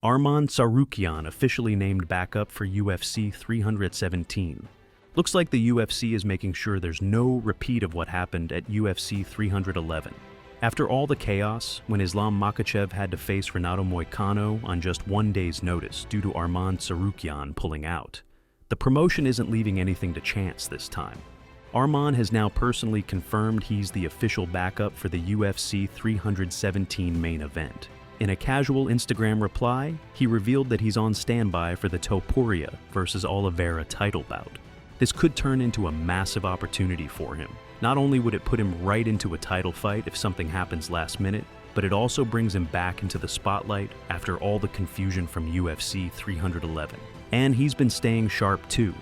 Arman Tsarukyan officially named back up for UFC 317. Looks like the UFC is making sure there's no repeat of what happened at UFC 311. After all the chaos, when Islam Makhachev had to face Renato Moicano on just 1 day's notice due to Arman Tsarukyan pulling out, the promotion isn't leaving anything to chance this time. Arman has now personally confirmed he's the official backup for the UFC 317 main event. In a casual Instagram reply, he revealed that he's on standby for the Topuria versus Oliveira title bout. This could turn into a massive opportunity for him. Not only would it put him right into a title fight if something happens last minute, but it also brings him back into the spotlight after all the confusion from UFC 311. And he's been staying sharp too.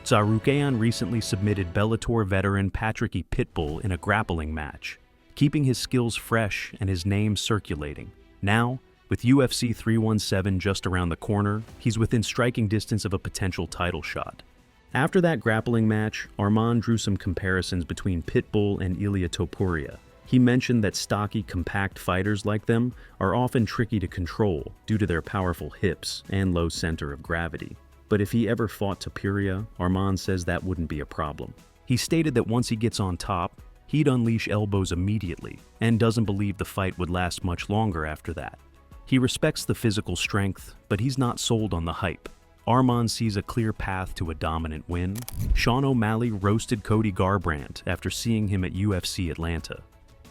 Tsarukyan recently submitted Bellator veteran Patricky Pitbull in a grappling match, keeping his skills fresh and his name circulating. Now, with UFC 317 just around the corner, he's within striking distance of a potential title shot. After that grappling match, Arman drew some comparisons between Pitbull and Ilia Topuria. He mentioned that stocky, compact fighters like them are often tricky to control due to their powerful hips and low center of gravity. But if he ever fought Topuria, Arman says that wouldn't be a problem. He stated that once he gets on top, he'd unleash elbows immediately, and doesn't believe the fight would last much longer after that. He respects the physical strength, but he's not sold on the hype. Arman sees a clear path to a dominant win. Sean O'Malley roasted Cody Garbrandt after seeing him at UFC Atlanta.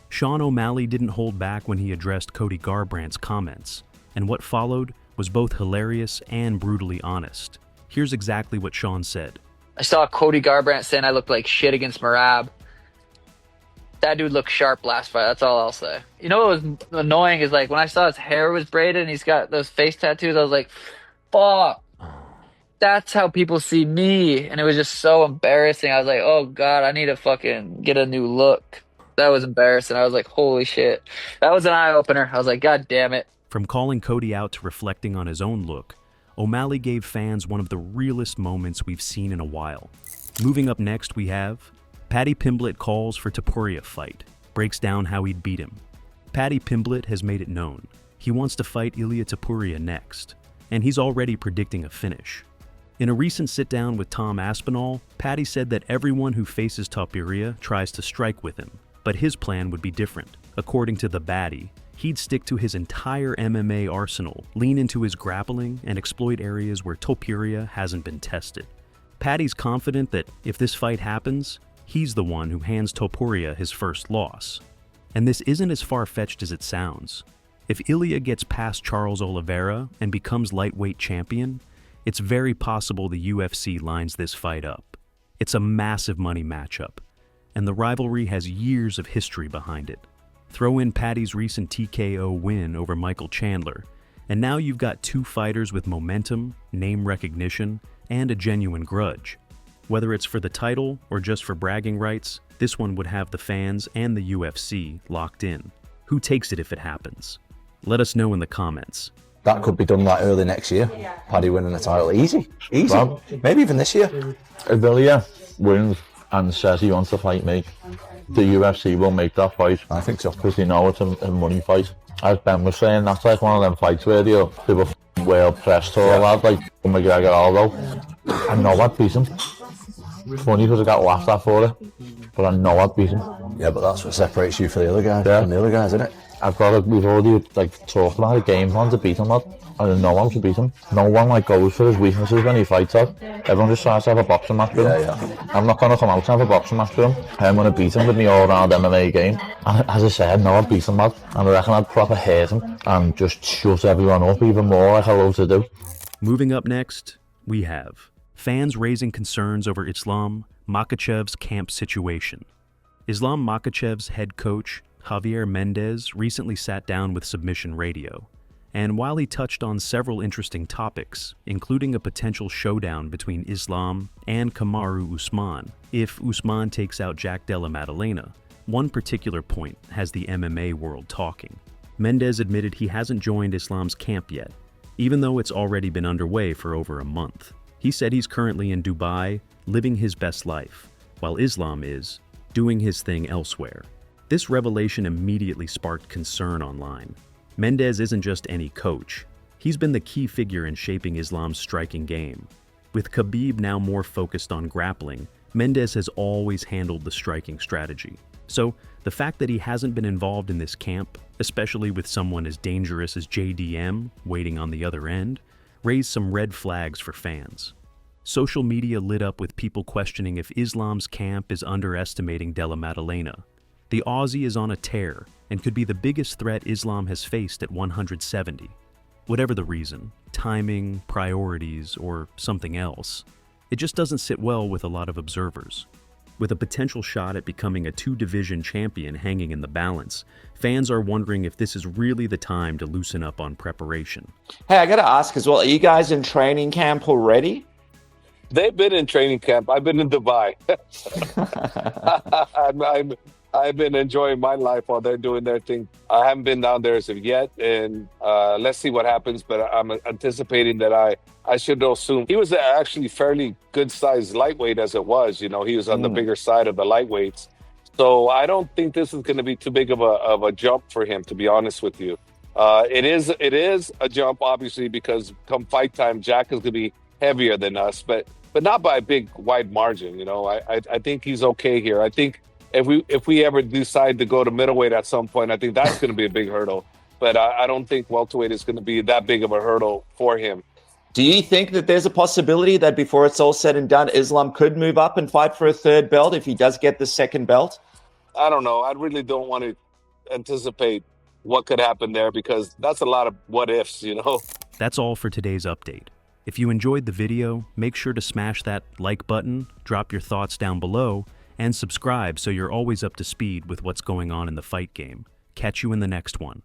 Sean O'Malley didn't hold back when he addressed Cody Garbrandt's comments, and what followed was both hilarious and brutally honest. Here's exactly what Sean said. I saw Cody Garbrandt saying I looked like shit against Merab. That dude looked sharp last fight, that's all I'll say. You know what was annoying is like when I saw his hair was braided and he's got those face tattoos, I was like, fuck. That's how people see me. And it was just so embarrassing. I was like, oh God, I need to fucking get a new look. That was embarrassing. I was like, holy shit. That was an eye-opener. I was like, God damn it. From calling Cody out to reflecting on his own look, O'Malley gave fans one of the realest moments we've seen in a while. Moving up next, we have Paddy Pimblett calls for Topuria fight, breaks down how he'd beat him. Paddy Pimblett has made it known. He wants to fight Ilia Topuria next, and he's already predicting a finish. In a recent sit-down with Tom Aspinall, Paddy said that everyone who faces Topuria tries to strike with him, but his plan would be different. According to the baddie, he'd stick to his entire MMA arsenal, lean into his grappling, and exploit areas where Topuria hasn't been tested. Paddy's confident that if this fight happens, he's the one who hands Topuria his first loss. And this isn't as far-fetched as it sounds. If Ilia gets past Charles Oliveira and becomes lightweight champion, it's very possible the UFC lines this fight up. It's a massive money matchup, and the rivalry has years of history behind it. Throw in Paddy's recent TKO win over Michael Chandler, and now you've got two fighters with momentum, name recognition, and a genuine grudge. Whether it's for the title or just for bragging rights, this one would have the fans and the UFC locked in. Who takes it if it happens? Let us know in the comments. That could be done like early next year. Paddy winning the title. Easy. Well, maybe even this year. If Ilia wins and says he wants to fight me, the UFC will make that fight. I think so. Because they know it's a money fight. As Ben was saying, that's like one of them fights where they were world press tour lad, like McGregor Aldo. I know I'd beat him. It's funny because I got laughed at for it, but I know I'd beat him. Yeah, but that's what separates you from the other guys. Yeah. From the other guys, isn't it? We've already talked about a game plan to beat him, lad. I no one to beat him. No one goes for his weaknesses when he fights out. Everyone just tries to have a boxing match with him. Yeah. I'm not going to come out and have a boxing match with him. I'm going to beat him with my all-round MMA game. And as I said, no, I'd beat him, lad. And I reckon I'd proper hate him and just shut everyone up even more like I love to do. Moving up next, we have fans raising concerns over Islam Makhachev's camp situation. Islam Makhachev's head coach, Javier Mendez, recently sat down with Submission Radio, and while he touched on several interesting topics, including a potential showdown between Islam and Kamaru Usman if Usman takes out Jack Della Maddalena, one particular point has the MMA world talking. Mendez admitted he hasn't joined Islam's camp yet, even though it's already been underway for over a month. He said he's currently in Dubai, living his best life, while Islam is doing his thing elsewhere. This revelation immediately sparked concern online. Mendez isn't just any coach. He's been the key figure in shaping Islam's striking game. With Khabib now more focused on grappling, Mendez has always handled the striking strategy. So, the fact that he hasn't been involved in this camp, especially with someone as dangerous as JDM waiting on the other end, raised some red flags for fans. Social media lit up with people questioning if Islam's camp is underestimating Della Maddalena. The Aussie is on a tear and could be the biggest threat Islam has faced at 170. Whatever the reason, timing, priorities, or something else, it just doesn't sit well with a lot of observers. With a potential shot at becoming a two-division champion hanging in the balance, fans are wondering if this is really the time to loosen up on preparation. Hey, I gotta ask as well, are you guys in training camp already? They've been in training camp. I've been in Dubai. I've been enjoying my life while they're doing their thing. I haven't been down there as of yet, and let's see what happens. But I'm anticipating that I should know soon. He was actually fairly good-sized lightweight as it was. You know, he was on the bigger side of the lightweights. So I don't think this is going to be too big of a jump for him, to be honest with you. It is a jump, obviously, because come fight time, Jack is going to be heavier than us, but not by a big wide margin. You know, I think he's okay here. I think if we ever decide to go to middleweight at some point, I think that's going to be a big hurdle. But I don't think welterweight is going to be that big of a hurdle for him. Do you think that there's a possibility that before it's all said and done, Islam could move up and fight for a third belt if he does get the second belt? I don't know. I really don't want to anticipate what could happen there because that's a lot of what ifs, you know? That's all for today's update. If you enjoyed the video, make sure to smash that like button, drop your thoughts down below, and subscribe so you're always up to speed with what's going on in the fight game. Catch you in the next one.